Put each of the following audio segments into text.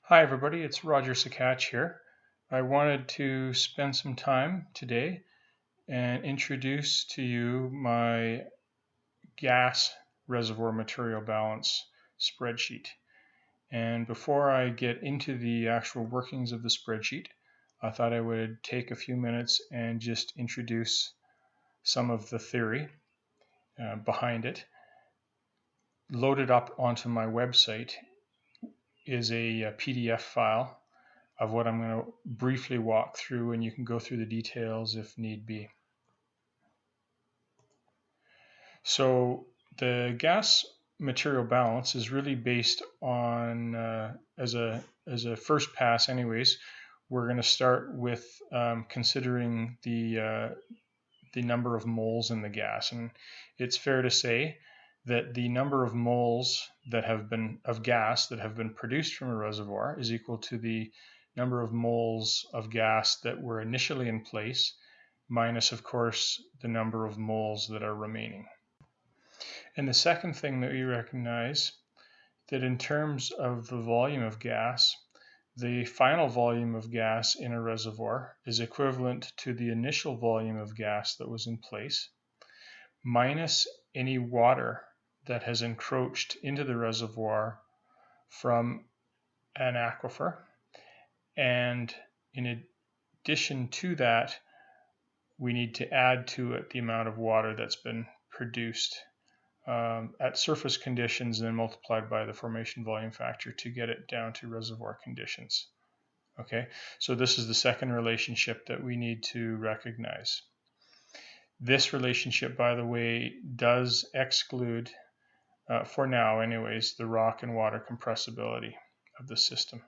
Hi everybody, it's Roger Sakach here. I wanted to spend some time today and introduce to you my gas reservoir material balance spreadsheet. And before I get into the actual workings of the spreadsheet, I thought I would take a few minutes and just introduce some of the theory behind it. Loaded up onto my website is a PDF file of what I'm going to briefly walk through, and you can go through the details if need be. So the gas material balance is really based on, as a first pass anyways, we're going to start with considering the number of moles in the gas. And it's fair to say that the number of moles that have been of gas that have been produced from a reservoir is equal to the number of moles of gas that were initially in place, minus, of course, the number of moles that are remaining. And the second thing that we recognize that in terms of the volume of gas, the final volume of gas in a reservoir is equivalent to the initial volume of gas that was in place, minus any water that has encroached into the reservoir from an aquifer. And in addition to that, we need to add to it the amount of water that's been produced at surface conditions and then multiplied by the formation volume factor to get it down to reservoir conditions. Okay, so this is the second relationship that we need to recognize. This relationship, by the way, does exclude, for now anyways, the rock and water compressibility of the system.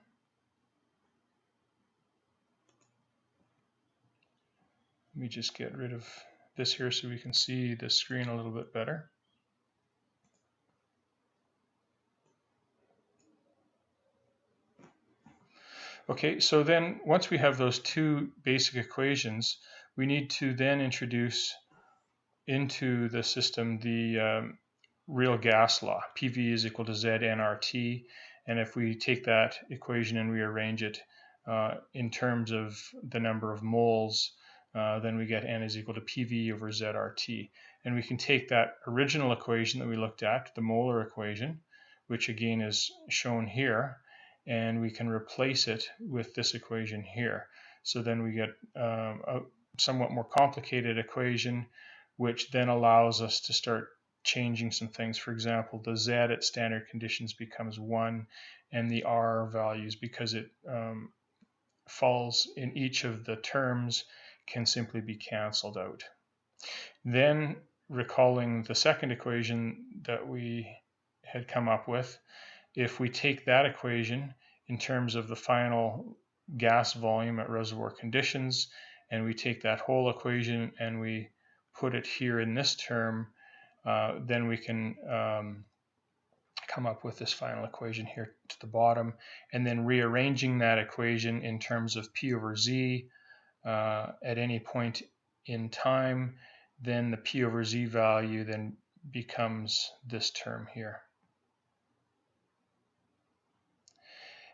Let me just get rid of this here so we can see the screen a little bit better. Okay, so then once we have those two basic equations, we need to then introduce into the system the real gas law. PV is equal to Z nRT. And if we take that equation and rearrange it in terms of the number of moles, then we get N is equal to PV over ZRT. And we can take that original equation that we looked at, the molar equation, which again is shown here, and we can replace it with this equation here. So then we get a somewhat more complicated equation, which then allows us to start changing some things. For example, the Z at standard conditions becomes 1, and the R values, because it falls in each of the terms, can simply be canceled out. Then, recalling the second equation that we had come up with, if we take that equation in terms of the final gas volume at reservoir conditions, and we take that whole equation and we put it here in this term, then we can come up with this final equation here to the bottom, and then rearranging that equation in terms of P over Z at any point in time, then the P over Z value then becomes this term here.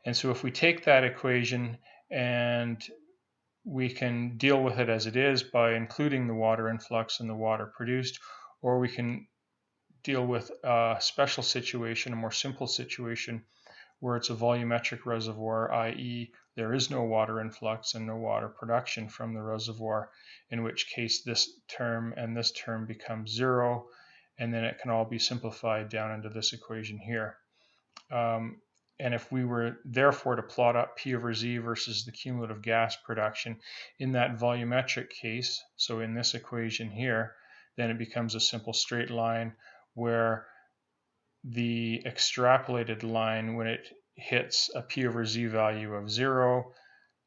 And so if we take that equation and we can deal with it as it is by including the water influx and the water produced, or we can deal with a special situation, a more simple situation, where it's a volumetric reservoir, i.e. there is no water influx and no water production from the reservoir, in which case this term and this term become 0, and then it can all be simplified down into this equation here. And if we were therefore to plot up P over Z versus the cumulative gas production in that volumetric case, so in this equation here, then it becomes a simple straight line where the extrapolated line, when it hits a P over Z value of 0,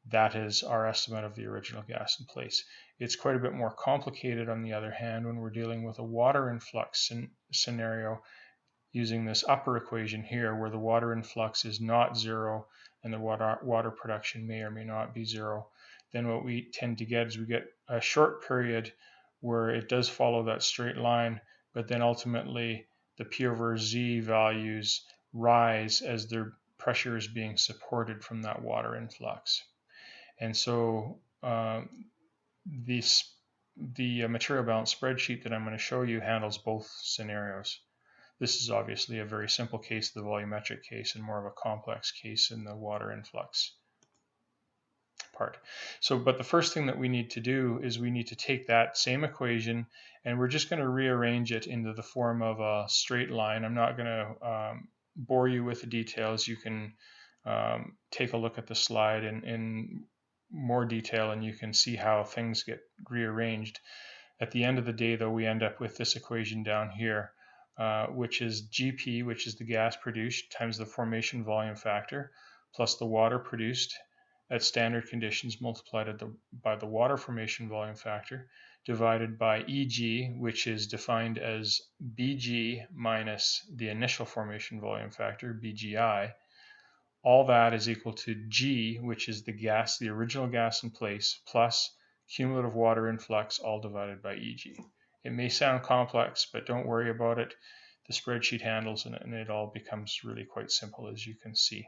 that is our estimate of the original gas in place. It's quite a bit more complicated, on the other hand, when we're dealing with a water influx scenario, using this upper equation here, where the water influx is not 0 and the water production may or may not be 0. Then what we tend to get is we get a short period where it does follow that straight line, but then ultimately the P over Z values rise as they're pressure is being supported from that water influx. And so the material balance spreadsheet that I'm going to show you handles both scenarios. This is obviously a very simple case, the volumetric case, and more of a complex case in the water influx part. So, but the first thing that we need to do is we need to take that same equation and we're just going to rearrange it into the form of a straight line. I'm not going to bore you with the details. You can take a look at the slide in more detail and you can see how things get rearranged. At the end of the day, though, we end up with this equation down here, which is GP, which is the gas produced, times the formation volume factor, plus the water produced at standard conditions multiplied by the water formation volume factor, divided by EG, which is defined as BG minus the initial formation volume factor, BGI. All that is equal to G, which is the gas, the original gas in place, plus cumulative water influx, all divided by EG. It may sound complex, but don't worry about it. The spreadsheet handles it, and it all becomes really quite simple, as you can see.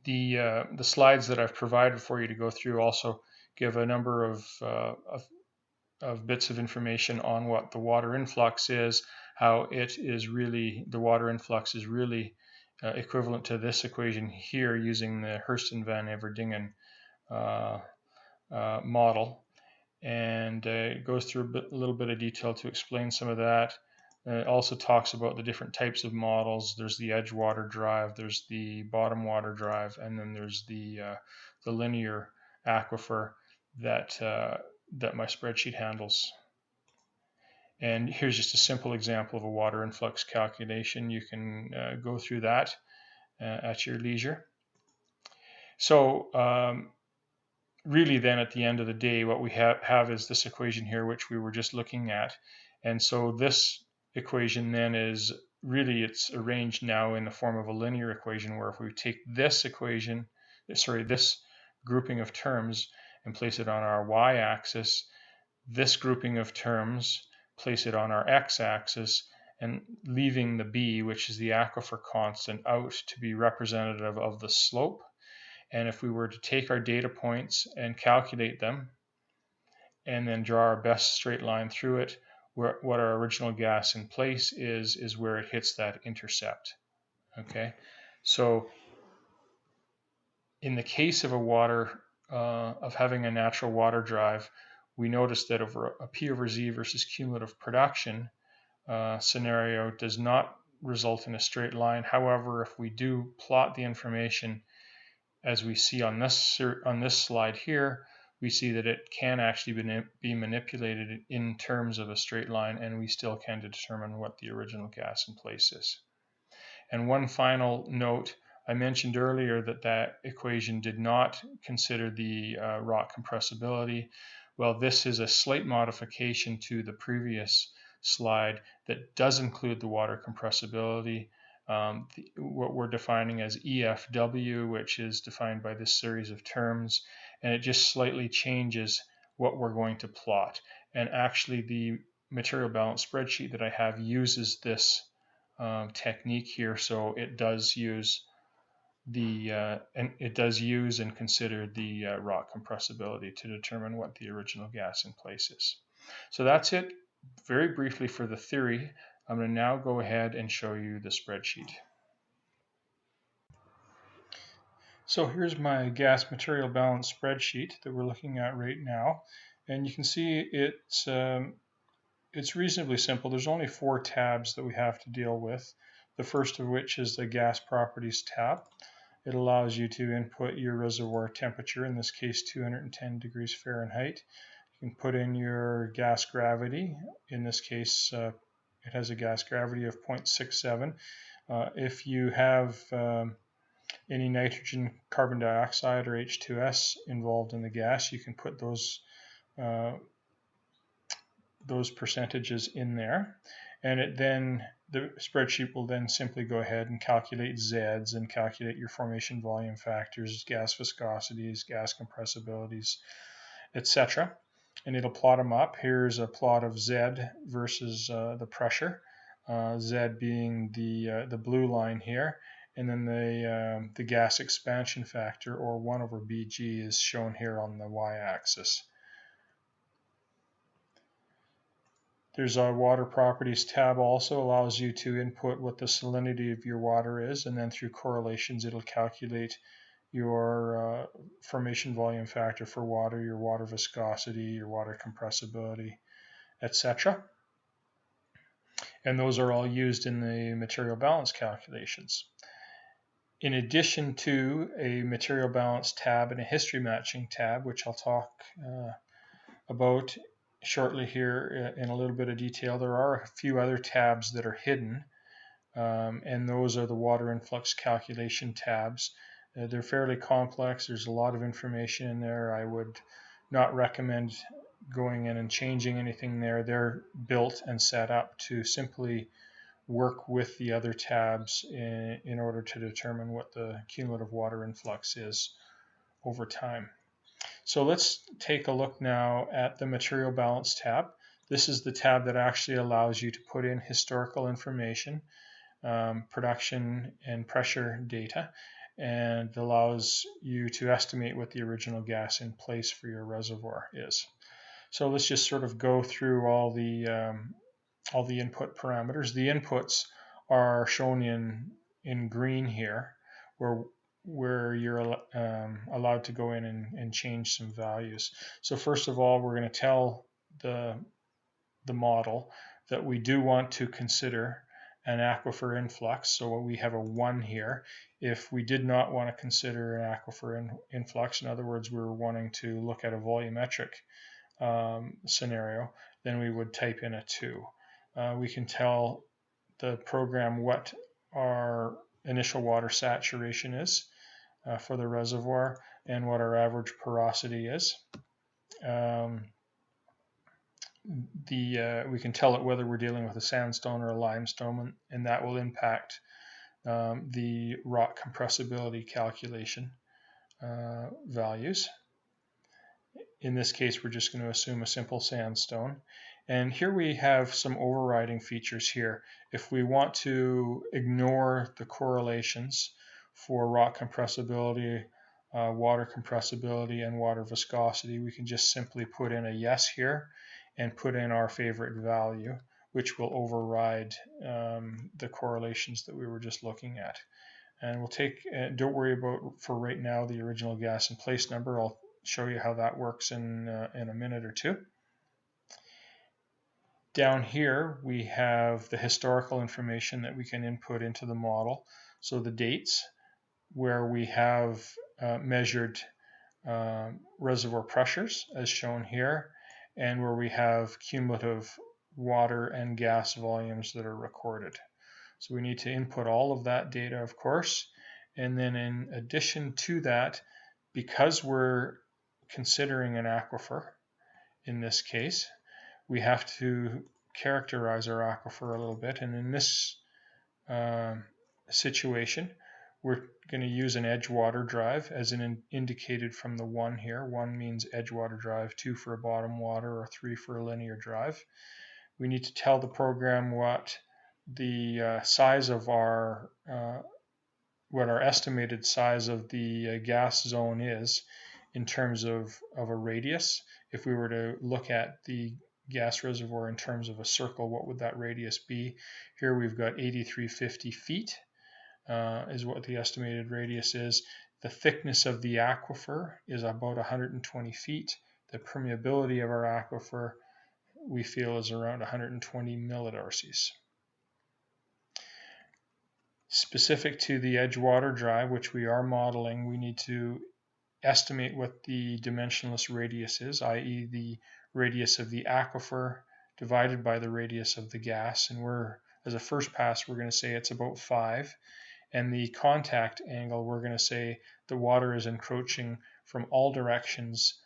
The slides that I've provided for you to go through also give a number of bits of information on what the water influx is, how it is really, the water influx is really equivalent to this equation here using the Hurston van Everdingen model, and it goes through a little bit of detail to explain some of that. It also talks about the different types of models. There's the edge water drive, there's the bottom water drive, and then there's the linear aquifer that that my spreadsheet handles. And here's just a simple example of a water influx calculation. You can go through that at your leisure. So really then at the end of the day, what we have is this equation here, which we were just looking at. And so this equation then is really, it's arranged now in the form of a linear equation, where if we take this equation, this grouping of terms and place it on our y-axis, this grouping of terms, place it on our x-axis, and leaving the b, which is the aquifer constant, out to be representative of the slope. And if we were to take our data points and calculate them, and then draw our best straight line through it, what our original gas in place is where it hits that intercept. Okay, so in the case of of having a natural water drive, we notice that over a P over Z versus cumulative production scenario does not result in a straight line. However, if we do plot the information as we see on this slide here, we see that it can actually be manipulated in terms of a straight line, and we still can determine what the original gas in place is. And one final note, I mentioned earlier that that equation did not consider the rock compressibility. Well, this is a slight modification to the previous slide that does include the water compressibility. What we're defining as EFW, which is defined by this series of terms, and it just slightly changes what we're going to plot. And actually the material balance spreadsheet that I have uses this technique here, so it does use and consider the rock compressibility to determine what the original gas in place is. So that's it very briefly for the theory. I'm going to now go ahead and show you the spreadsheet. So here's my gas material balance spreadsheet that we're looking at right now, and you can see it's reasonably simple. There's only 4 tabs that we have to deal with. The first of which is the gas properties tab. It allows you to input your reservoir temperature, in this case 210 degrees Fahrenheit. You can put in your gas gravity. In this case, it has a gas gravity of 0.67. If you have any nitrogen, carbon dioxide, or H2S involved in the gas, you can put those percentages in there, and the spreadsheet will then simply go ahead and calculate Zs and calculate your formation volume factors, gas viscosities, gas compressibilities, etc. And it'll plot them up. Here's a plot of Z versus the pressure. Z being the blue line here, and then the gas expansion factor, or 1 over Bg, is shown here on the y-axis. There's a water properties tab also, allows you to input what the salinity of your water is, and then through correlations it'll calculate your formation volume factor for water, your water viscosity, your water compressibility, etc. And those are all used in the material balance calculations. In addition to a material balance tab and a history matching tab, which I'll talk about shortly here in a little bit of detail, there are a few other tabs that are hidden, and those are the water influx calculation tabs. They're fairly complex. There's a lot of information in there. I would not recommend going in and changing anything there. They're built and set up to simply work with the other tabs in order to determine what the cumulative water influx is over time. So let's take a look now at the material balance tab. This is the tab that actually allows you to put in historical information, production and pressure data, and allows you to estimate what the original gas in place for your reservoir is. So let's just sort of go through all the input parameters. The inputs are shown in green here, where you're allowed to go in and change some values. So first of all, we're going to tell the model that we do want to consider an aquifer influx. So we have a 1 here. If we did not want to consider an aquifer influx, in other words, we were wanting to look at a volumetric scenario, then we would type in a 2. We can tell the program what our initial water saturation is for the reservoir and what our average porosity is. We can tell it whether we're dealing with a sandstone or a limestone, and that will impact the rock compressibility calculation values. In this case, we're just going to assume a simple sandstone. And here we have some overriding features here. If we want to ignore the correlations for rock compressibility, water compressibility, and water viscosity, we can just simply put in a yes here and put in our favorite value, which will override the correlations that we were just looking at. And we'll take, don't worry about for right now the original gas in place number. I'll show you how that works in a minute or two. Down here we have the historical information that we can input into the model. So the dates where we have measured reservoir pressures as shown here, and where we have cumulative water and gas volumes that are recorded. So we need to input all of that data, of course, and then in addition to that, because we're considering an aquifer in this case, we have to characterize our aquifer a little bit, and in this situation we're going to use an edge water drive as indicated from the 1 here. 1 means edge water drive, 2 for a bottom water, or 3 for a linear drive. We need to tell the program what the size of our what our estimated size of the gas zone is in terms of a radius. If we were to look at the gas reservoir in terms of a circle, what would that radius be? Here we've got 8350 feet is what the estimated radius is. The thickness of the aquifer is about 120 feet. The permeability of our aquifer we feel is around 120 millidarcies. Specific to the edge water drive, which we are modeling, we need to estimate what the dimensionless radius is, i.e. the radius of the aquifer divided by the radius of the gas. And as a first pass, we're going to say it's about 5. And the contact angle, we're going to say the water is encroaching from all directions,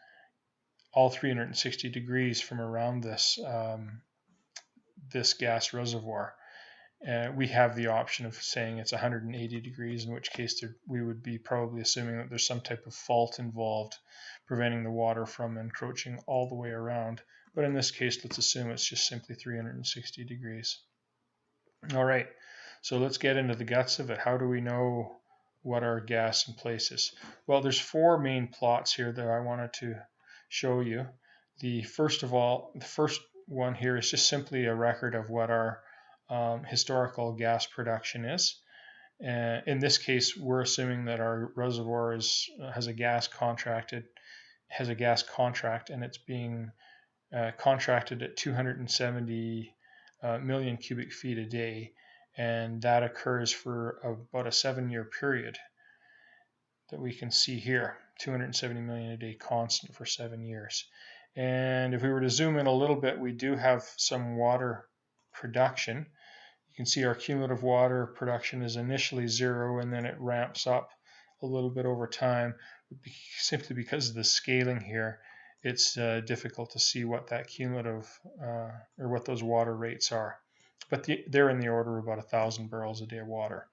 all 360 degrees from around this gas reservoir. We have the option of saying it's 180 degrees, in which case we would be probably assuming that there's some type of fault involved preventing the water from encroaching all the way around. But in this case, let's assume it's just simply 360 degrees. All right, so let's get into the guts of it. How do we know what our gas in place is? Well, there's four main plots here that I wanted to show you. The first one here is just simply a record of what our historical gas production is. In this case, we're assuming that our reservoir has a gas contract, and it's being contracted at 270 million cubic feet a day, and that occurs for about a 7-year period that we can see here, 270 million a day constant for 7 years. And if we were to zoom in a little bit, we do have some water production. You can see our cumulative water production is initially 0, and then it ramps up a little bit over time. Simply because of the scaling here, it's difficult to see what that cumulative or what those water rates are. But they're in the order of about 1,000 barrels a day of water.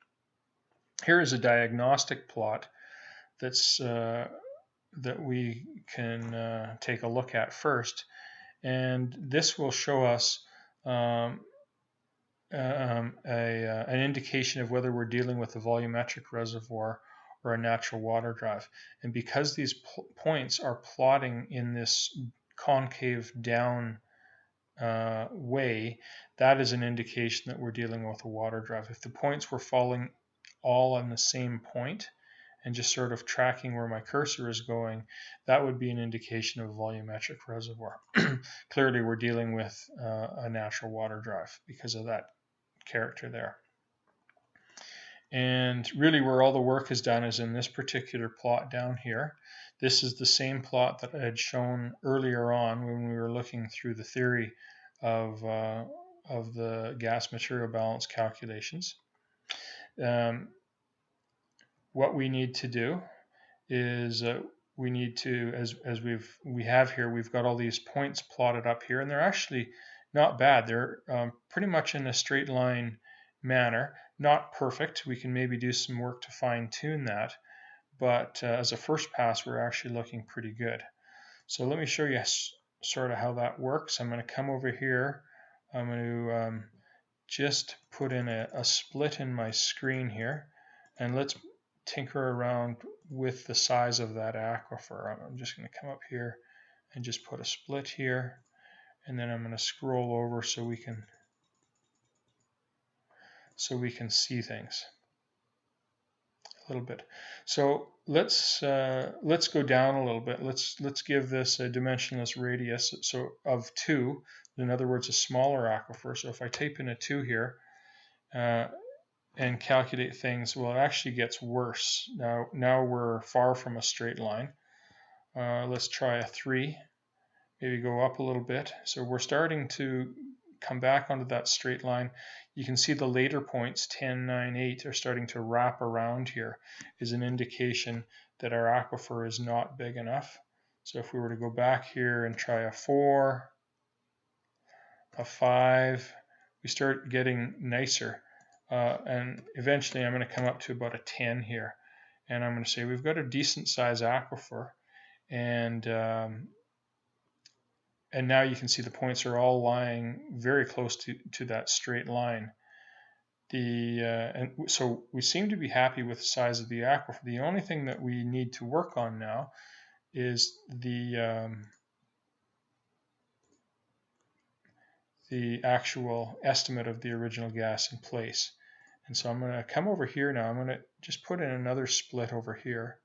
Here is a diagnostic plot that we can take a look at first. And this will show us an indication of whether we're dealing with a volumetric reservoir or a natural water drive. And because these points are plotting in this concave down way, that is an indication that we're dealing with a water drive. If the points were falling all on the same point and just sort of tracking where my cursor is going, that would be an indication of a volumetric reservoir. Clearly, we're dealing with a natural water drive because of that character there. And really where all the work is done is in this particular plot down here. This is the same plot that I had shown earlier on when we were looking through the theory of the gas material balance calculations. What we need to do is we need to, as we have here, we've got all these points plotted up here, and they're actually not bad. They're pretty much in a straight line manner. Not perfect. We can maybe do some work to fine tune that. But as a first pass, we're actually looking pretty good. So let me show you sort of how that works. I'm going to come over here. I'm going to just put in a split in my screen here. And let's tinker around with the size of that aquifer. I'm just going to come up here and just put a split here. And then I'm going to scroll over so we can see things a little bit. So let's go down a little bit. Let's give this a dimensionless radius of 2. In other words, a smaller aquifer. So if I type in a 2 here and calculate things, well, it actually gets worse. Now we're far from a straight line. Let's try a 3. Maybe go up a little bit. So we're starting to come back onto that straight line. You can see the later points, 10, 9, 8, are starting to wrap around here, is an indication that our aquifer is not big enough. So if we were to go back here and try a 4, a 5, we start getting nicer. And eventually I'm going to come up to about a 10 here. And I'm going to say we've got a decent size aquifer. And now you can see the points are all lying very close to that straight line. And so we seem to be happy with the size of the aquifer. The only thing that we need to work on now is the actual estimate of the original gas in place. And so I'm going to come over here now. I'm going to just put in another split over here.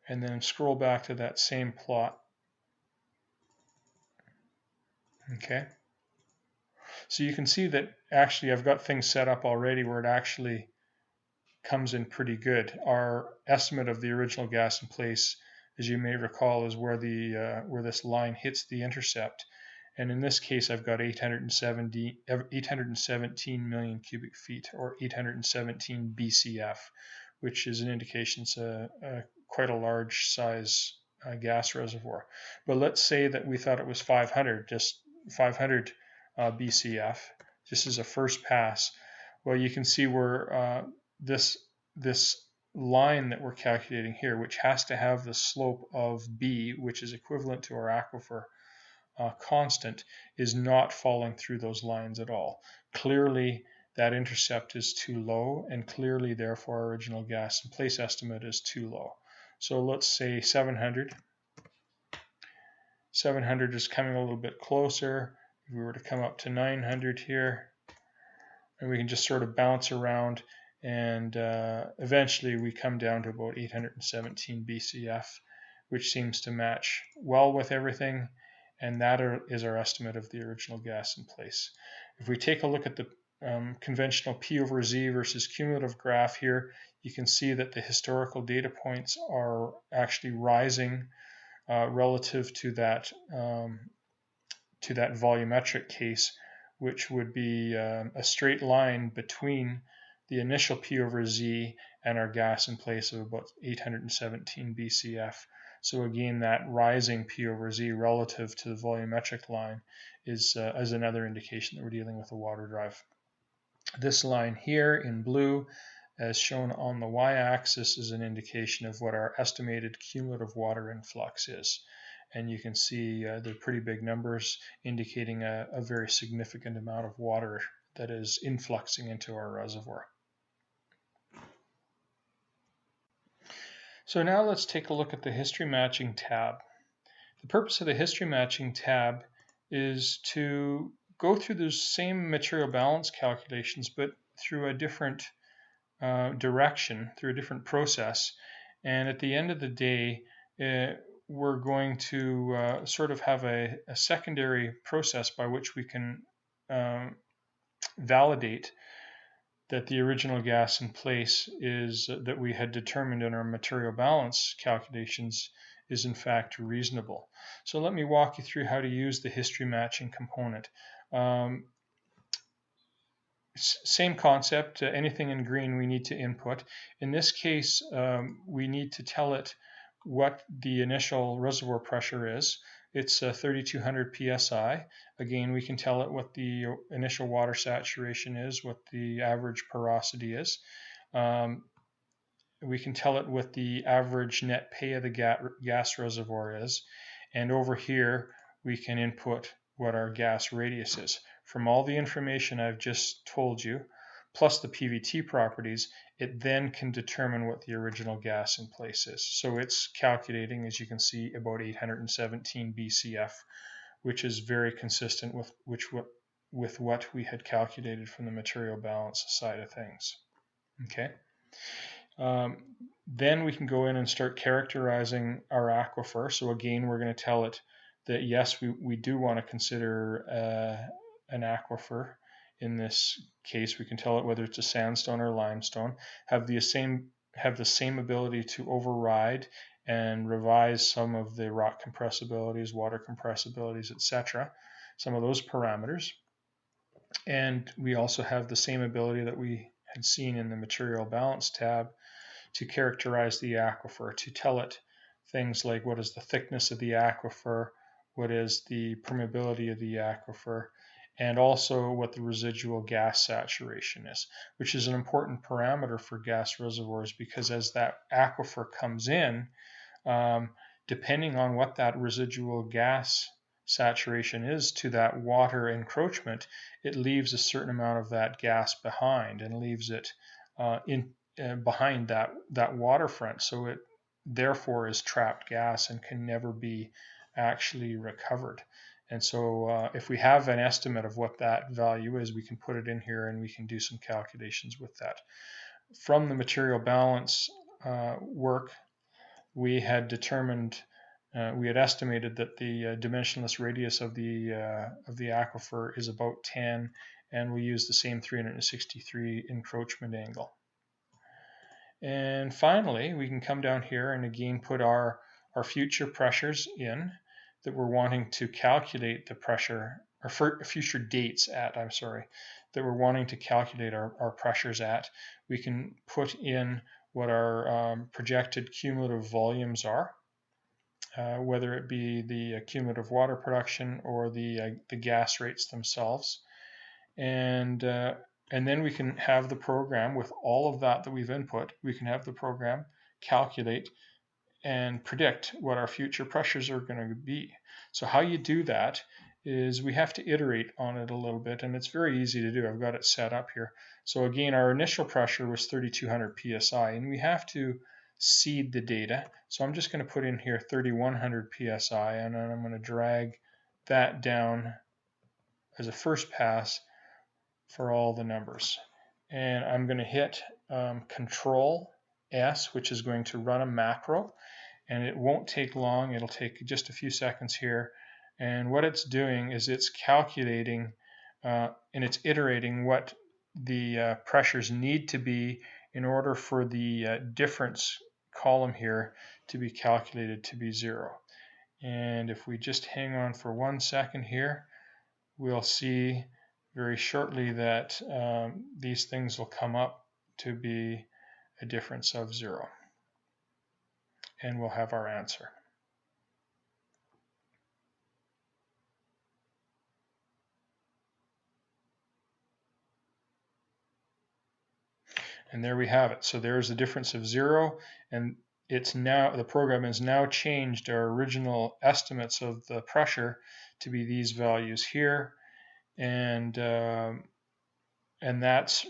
And then scroll back to that same plot. Okay. So you can see that actually I've got things set up already where it actually comes in pretty good. Our estimate of the original gas in place, as you may recall, is where this line hits the intercept. And in this case, I've got 817 million cubic feet, or 817 BCF, which is an indication it's quite a large size gas reservoir. But let's say that we thought it was 500, just 500 BCF, just as a first pass. Well, you can see where this line that we're calculating here, which has to have the slope of B, which is equivalent to our aquifer constant is not falling through those lines at all. Clearly, that intercept is too low, and clearly, therefore, our original gas in place estimate is too low. So let's say 700. 700 is coming a little bit closer. If we were to come up to 900 here, and we can just sort of bounce around, and eventually we come down to about 817 BCF, which seems to match well with everything, and that is our estimate of the original gas in place. If we take a look at the conventional P over Z versus cumulative graph here, you can see that the historical data points are actually rising relative to that volumetric case, which would be a straight line between the initial P over Z and our gas in place of about 817 BCF. So again, that rising P over Z relative to the volumetric line is another indication that we're dealing with a water drive. This line here in blue, as shown on the y-axis, is an indication of what our estimated cumulative water influx is. And you can see they're pretty big numbers, indicating a very significant amount of water that is influxing into our reservoir. So now let's take a look at the history matching tab. The purpose of the history matching tab is to go through those same material balance calculations, but through a different direction, through a different process. And at the end of the day, we're going to sort of have a secondary process by which we can validate that the original gas in place is that we had determined in our material balance calculations is in fact reasonable. So let me walk you through how to use the history matching component. Same concept, anything in green we need to input. In this case, we need to tell it what the initial reservoir pressure is. It's 3,200 psi. Again, we can tell it what the initial water saturation is, what the average porosity is. We can tell it what the average net pay of the gas reservoir is. And over here, we can input what our gas radius is. From all the information I've just told you, plus the PVT properties, it then can determine what the original gas in place is. So it's calculating, as you can see, about 817 BCF, which is very consistent with what we had calculated from the material balance side of things. Okay. Then we can go in and start characterizing our aquifer. So again, we're going to tell it that yes, we do want to consider an aquifer. In this case, we can tell it whether it's a sandstone or limestone, have the same ability to override and revise some of the rock compressibilities, water compressibilities, etc., some of those parameters. And we also have the same ability that we had seen in the material balance tab to characterize the aquifer, to tell it things like what is the thickness of the aquifer, what is the permeability of the aquifer, and also what the residual gas saturation is, which is an important parameter for gas reservoirs, because as that aquifer comes in, depending on what that residual gas saturation is to that water encroachment, it leaves a certain amount of that gas behind and leaves it behind that waterfront. So it therefore is trapped gas and can never be actually recovered. And so if we have an estimate of what that value is, we can put it in here and we can do some calculations with that. From the material balance work, we had determined, we had estimated that the dimensionless radius of the aquifer is about 10, and we use the same 363 encroachment angle. And finally, we can come down here and again put our future pressures in that we're wanting to calculate the pressure, or future dates at, that we're wanting to calculate our pressures at. We can put in what our projected cumulative volumes are, whether it be the cumulative water production or the gas rates themselves. And then we can have the program with all of that we've input, we can have the program calculate and predict what our future pressures are going to be. So how you do that is we have to iterate on it a little bit, and it's very easy to do. I've got it set up here. So again, our initial pressure was 3,200 psi, and we have to seed the data. So I'm just going to put in here 3,100 psi, and then I'm going to drag that down as a first pass for all the numbers. And I'm going to hit Control S, which is going to run a macro, and it won't take long. It'll take just a few seconds here. And what it's doing is it's calculating and it's iterating what the pressures need to be in order for the difference column here to be calculated to be 0. And if we just hang on for 1 second here, we'll see very shortly that these things will come up to be a difference of 0. And we'll have our answer. And there we have it. So there's a difference of 0, and it's now, the program has now changed our original estimates of the pressure to be these values here, and that's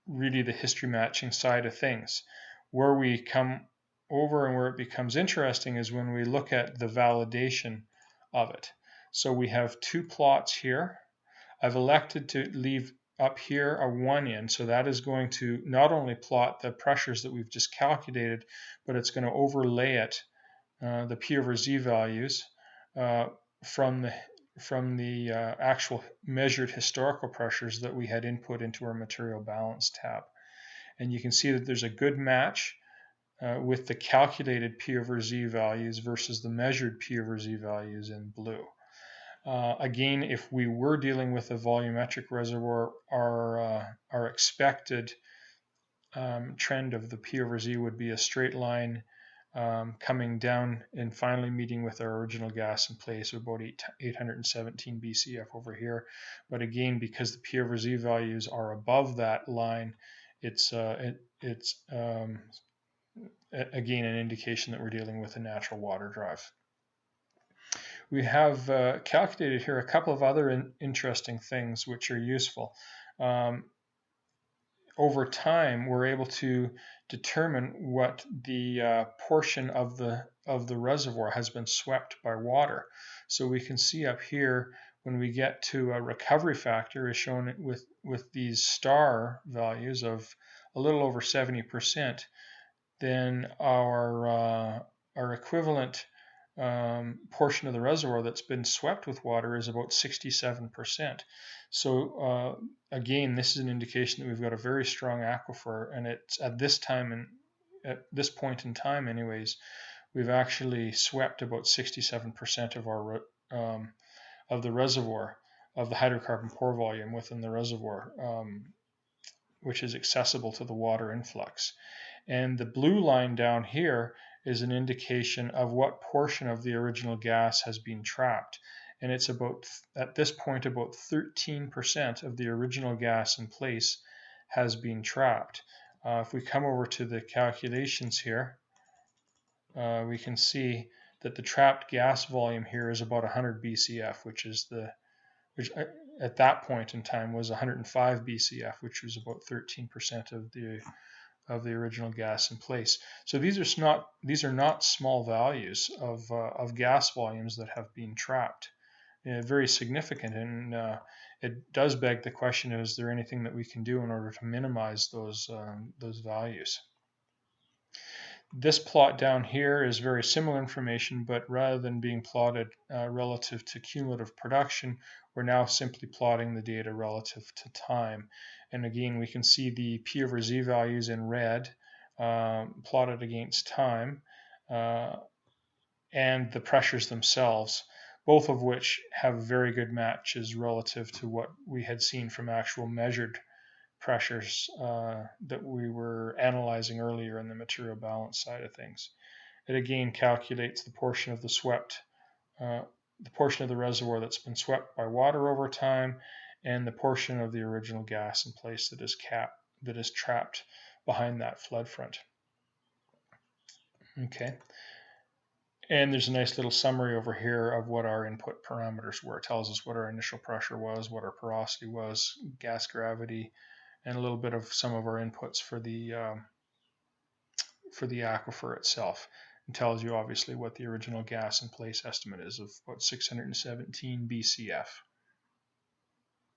really the history matching side of things. Where we come over and where it becomes interesting is when we look at the validation of it. So we have 2 plots here. I've elected to leave up here a 1 in, so that is going to not only plot the pressures that we've just calculated, but it's going to overlay it, the P over Z values, from the actual measured historical pressures that we had input into our material balance tab. And you can see that there's a good match with the calculated P over Z values versus the measured P over Z values in blue. Again, if we were dealing with a volumetric reservoir, our expected trend of the P over Z would be a straight line coming down and finally meeting with our original gas in place of about 817 BCF over here. But again, because the P over Z values are above that line, it's again an indication that we're dealing with a natural water drive. We have calculated here a couple of other interesting things which are useful. Over time, we're able to determine what the portion of the reservoir has been swept by water. So we can see up here when we get to a recovery factor is shown with these star values of a little over 70%, then our equivalent portion of the reservoir that's been swept with water is about 67%. So again, this is an indication that we've got a very strong aquifer, and it's at this point in time anyways, we've actually swept about 67% of our of the reservoir, of the hydrocarbon pore volume within the reservoir, which is accessible to the water influx. And the blue line down here is an indication of what portion of the original gas has been trapped. And it's about, at this point, about 13% of the original gas in place has been trapped. If we come over to the calculations here, we can see that the trapped gas volume here is about 100 BCF, which at that point in time was 105 BCF, which was about 13% of the original gas in place. So these are not small values of gas volumes that have been trapped. Very significant, and it does beg the question: is there anything that we can do in order to minimize those values? This plot down here is very similar information, but rather than being plotted relative to cumulative production, we're now simply plotting the data relative to time. And again, we can see the P over Z values in red plotted against time, and the pressures themselves, both of which have very good matches relative to what we had seen from actual measured pressures that we were analyzing earlier in the material balance side of things. It again calculates the portion of the portion of the reservoir that's been swept by water over time, and the portion of the original gas in place that is trapped behind that flood front. Okay. And there's a nice little summary over here of what our input parameters were. It tells us what our initial pressure was, what our porosity was, gas gravity, and a little bit of some of our inputs for the aquifer itself. It tells you obviously what the original gas in place estimate is of about 617 BCF.